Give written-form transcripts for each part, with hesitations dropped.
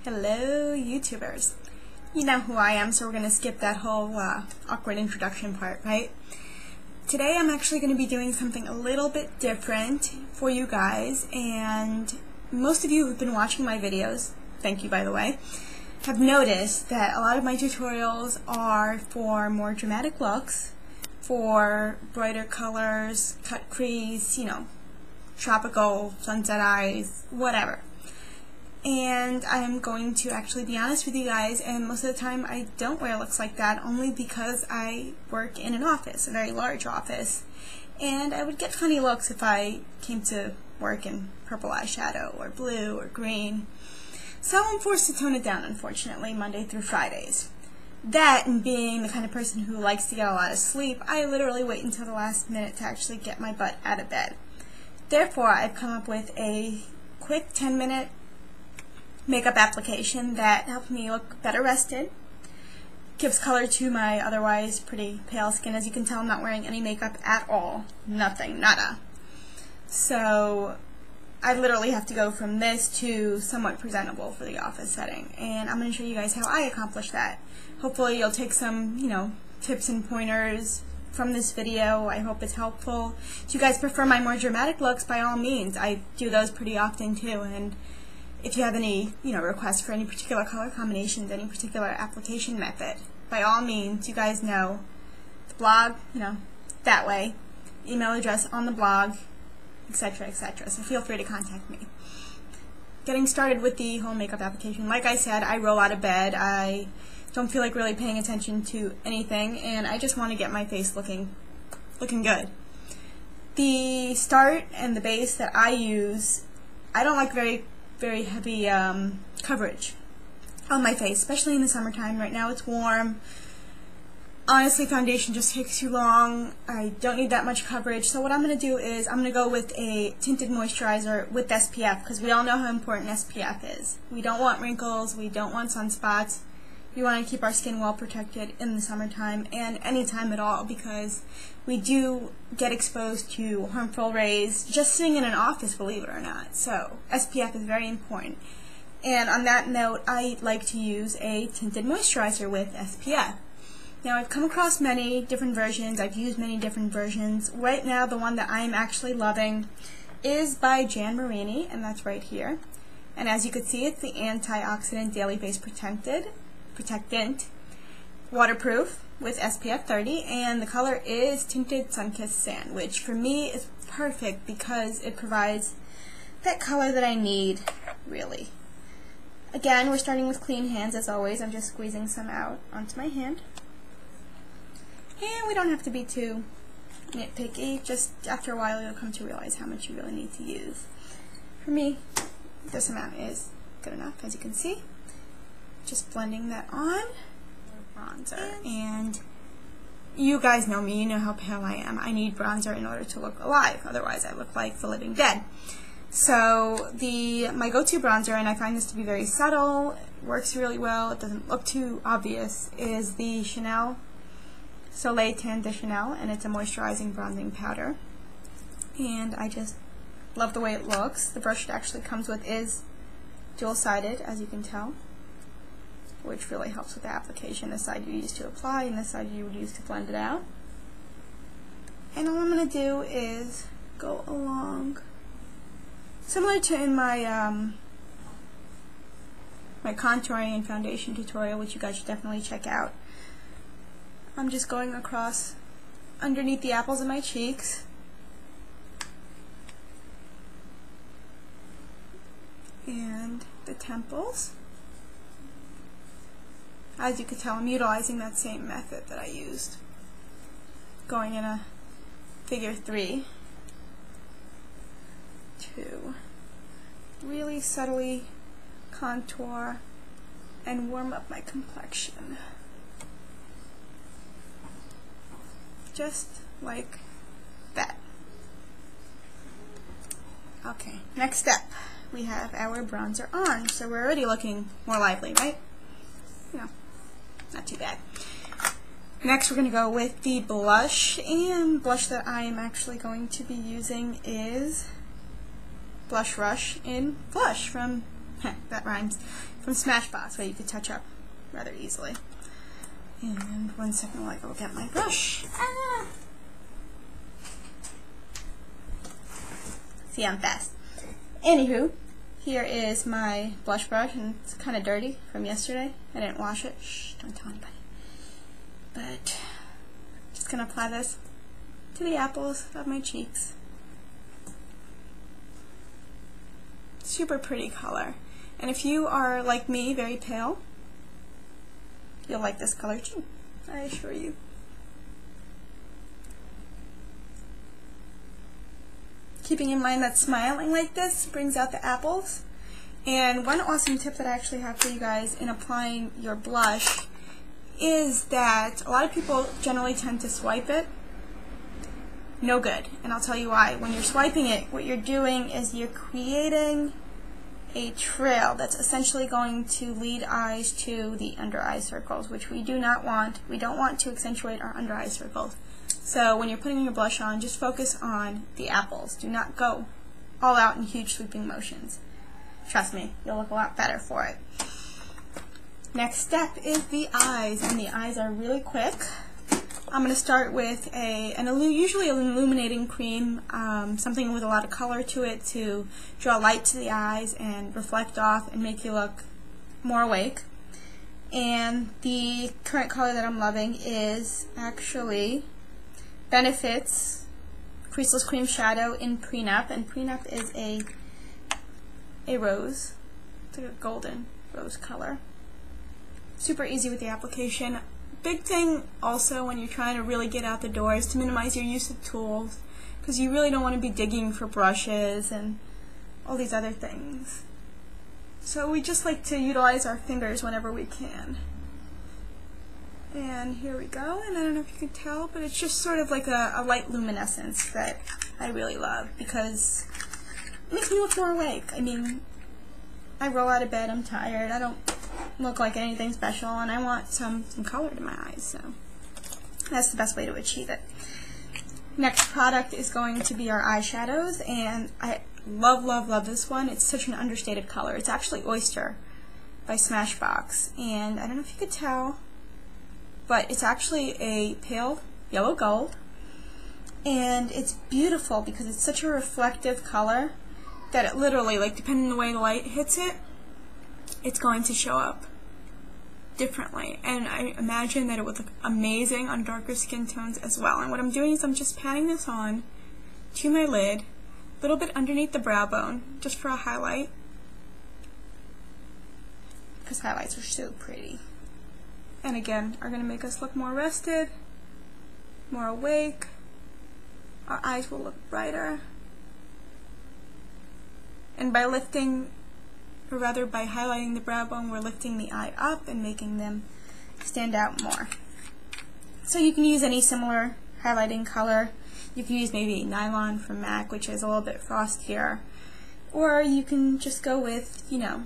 Hello YouTubers. You know who I am, so we're going to skip that whole awkward introduction part, right? Today I'm actually going to be doing something a little bit different for you guys, and most of you who've been watching my videos, thank you by the way, have noticed that a lot of my tutorials are for more dramatic looks, for brighter colors, cut crease, you know, tropical, sunset eyes, whatever. And I'm going to actually be honest with you guys, and most of the time I don't wear looks like that only because I work in an office, a very large office, and I would get funny looks if I came to work in purple eyeshadow or blue or green. So I'm forced to tone it down, unfortunately, Monday through Fridays. That, and being the kind of person who likes to get a lot of sleep, I literally wait until the last minute to actually get my butt out of bed. Therefore, I've come up with a quick 10-minute makeup application that helps me look better rested, gives color to my otherwise pretty pale skin. As you can tell, I'm not wearing any makeup at all. Nothing. Nada. So I literally have to go from this to somewhat presentable for the office setting, and I'm going to show you guys how I accomplish that. Hopefully you'll take some, tips and pointers from this video. I hope it's helpful. If you guys prefer my more dramatic looks, by all means, I do those pretty often too, and if you have any, requests for any particular color combinations, any particular application method, by all means, you guys know the blog, that way, email address on the blog, etc., etc. So feel free to contact me. Getting started with the whole makeup application, like I said, I roll out of bed. I don't feel like really paying attention to anything, and I just want to get my face looking good. The start and the base that I use, I don't like very heavy coverage on my face, especially in the summertime. Right now it's warm. Honestly, foundation just takes too long. I don't need that much coverage. So what I'm going to do is I'm going to go with a tinted moisturizer with SPF, because we all know how important SPF is. We don't want wrinkles. We don't want sunspots. We want to keep our skin well protected in the summertime and any time at all, because we do get exposed to harmful rays just sitting in an office, believe it or not. So SPF is very important. And on that note, I like to use a tinted moisturizer with SPF. Now, I've come across many different versions. I've used many different versions. Right now, the one that I'm actually loving is by Marini, and that's right here. And as you can see, it's the antioxidant daily face protectant, waterproof with SPF 30, and the color is Tinted Sun-Kissed Sand, which for me is perfect because it provides that color that I need, really. Again, we're starting with clean hands as always. I'm just squeezing some out onto my hand. And we don't have to be too nitpicky. Just after a while you'll come to realize how much you really need to use. For me, this amount is good enough, as you can see. Just blending that on. Bronzer. And you guys know me, you know how pale I am. I need bronzer in order to look alive, otherwise I look like the living dead. So my go-to bronzer, and I find this to be very subtle, it works really well, it doesn't look too obvious, is the Chanel Soleil Tan de Chanel, and it's a moisturizing bronzing powder. And I just love the way it looks. The brush it actually comes with is dual-sided, as you can tell, which really helps with the application. This side you use to apply, and this side you would use to blend it out. And all I'm going to do is go along, similar to in my my contouring and foundation tutorial, which you guys should definitely check out. I'm just going across underneath the apples of my cheeks, and the temples. As you can tell, I'm utilizing that same method that I used, going in a figure 3 to really subtly contour and warm up my complexion. Just like that. Okay, next step. We have our bronzer on, so we're already looking more lively, right? Not too bad. Next we're going to go with the blush, and blush that I am actually going to be using is Blush Rush in Blush from that rhymes, from Smashbox, where you could touch up rather easily. And 1 second while I go get my brush. Ah! See, I'm fast. Anywho, here is my blush brush, and it's kind of dirty from yesterday. I didn't wash it. Shh, don't tell anybody. But just gonna apply this to the apples of my cheeks. Super pretty color. And if you are like me, very pale, you'll like this color too, I assure you. Keeping in mind that smiling like this brings out the apples. And one awesome tip that I actually have for you guys in applying your blush is that a lot of people generally tend to swipe it. No good. And I'll tell you why. When you're swiping it, what you're doing is you're creating a trail that's essentially going to lead eyes to the under eye circles, which we do not want. We don't want to accentuate our under eye circles. So when you're putting your blush on, just focus on the apples. Do not go all out in huge sweeping motions. Trust me, you'll look a lot better for it. Next step is the eyes, and the eyes are really quick. I'm going to start with usually an illuminating cream, something with a lot of color to it to draw light to the eyes and reflect off and make you look more awake. And the current color that I'm loving is actually Benefit's Creaseless Cream Shadow in Prenup, and Prenup is a rose. It's like a golden rose color. Super easy with the application. Big thing also when you're trying to really get out the door is to minimize your use of tools, because you really don't want to be digging for brushes and all these other things. So we just like to utilize our fingers whenever we can. And here we go, and I don't know if you can tell, but it's just sort of like a light luminescence that I really love because it makes me look more awake. I mean, I roll out of bed, I'm tired, I don't look like anything special, and I want some color to my eyes, so that's the best way to achieve it. Next product is going to be our eyeshadows, and I love this one. It's such an understated color. It's actually Oyster by Smashbox, and I don't know if you could tell, but it's actually a pale yellow gold, and it's beautiful because it's such a reflective color that it literally, like, depending on the way the light hits it, it's going to show up differently, and I imagine that it would look amazing on darker skin tones as well. And what I'm doing is I'm just patting this on to my lid, a little bit underneath the brow bone, just for a highlight, because highlights are so pretty. And again, are going to make us look more rested, more awake. Our eyes will look brighter. And by lifting, or rather by highlighting the brow bone, we're lifting the eye up and making them stand out more. So you can use any similar highlighting color. You can use maybe Nylon from MAC, which is a little bit frostier. Or you can just go with, you know,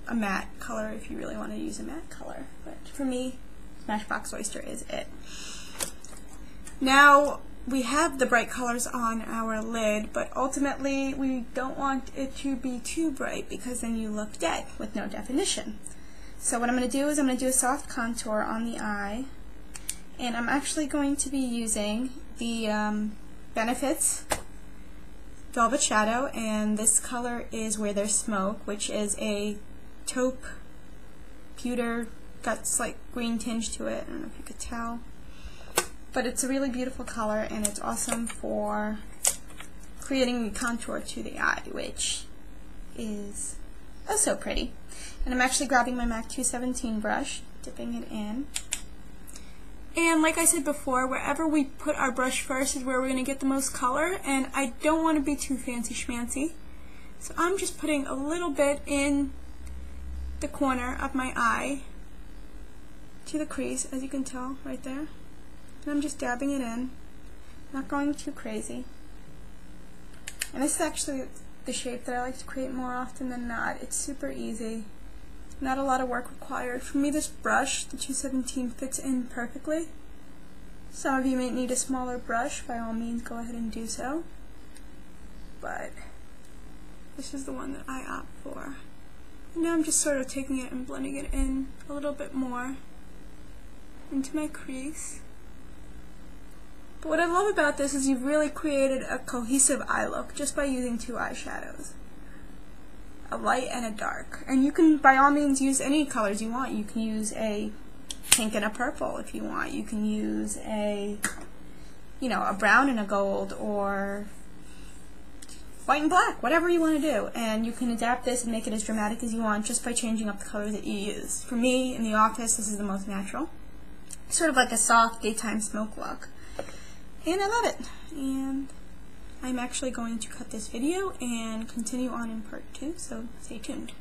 a matte color if you really want to use a matte color. But for me, Smashbox Oyster is it. Now, we have the bright colors on our lid, but ultimately we don't want it to be too bright because then you look dead with no definition. So what I'm going to do is I'm going to do a soft contour on the eye, and I'm actually going to be using the Benefit's Velvet Shadow, and this color is Where There's Smoke, which is a taupe pewter, got slight green tinge to it. I don't know if you could tell. But it's a really beautiful color, and it's awesome for creating the contour to the eye, which is oh so pretty. And I'm actually grabbing my MAC 217 brush, dipping it in. And like I said before, wherever we put our brush first is where we're going to get the most color, and I don't want to be too fancy schmancy. So I'm just putting a little bit in the corner of my eye to the crease, as you can tell right there. And I'm just dabbing it in, not going too crazy. And this is actually the shape that I like to create more often than not. It's super easy, not a lot of work required. For me, this brush, the 217, fits in perfectly. Some of you may need a smaller brush. By all means, go ahead and do so. But this is the one that I opt for. Now I'm just sort of taking it and blending it in a little bit more into my crease. But what I love about this is you've really created a cohesive eye look just by using two eyeshadows. A light and a dark. And you can by all means use any colors you want. You can use a pink and a purple if you want. You can use a, you know, a brown and a gold, or white and black, whatever you want to do. And you can adapt this and make it as dramatic as you want just by changing up the colors that you use. For me, in the office, this is the most natural. Sort of like a soft daytime smoke look. And I love it. And I'm actually going to cut this video and continue on in part 2, so stay tuned.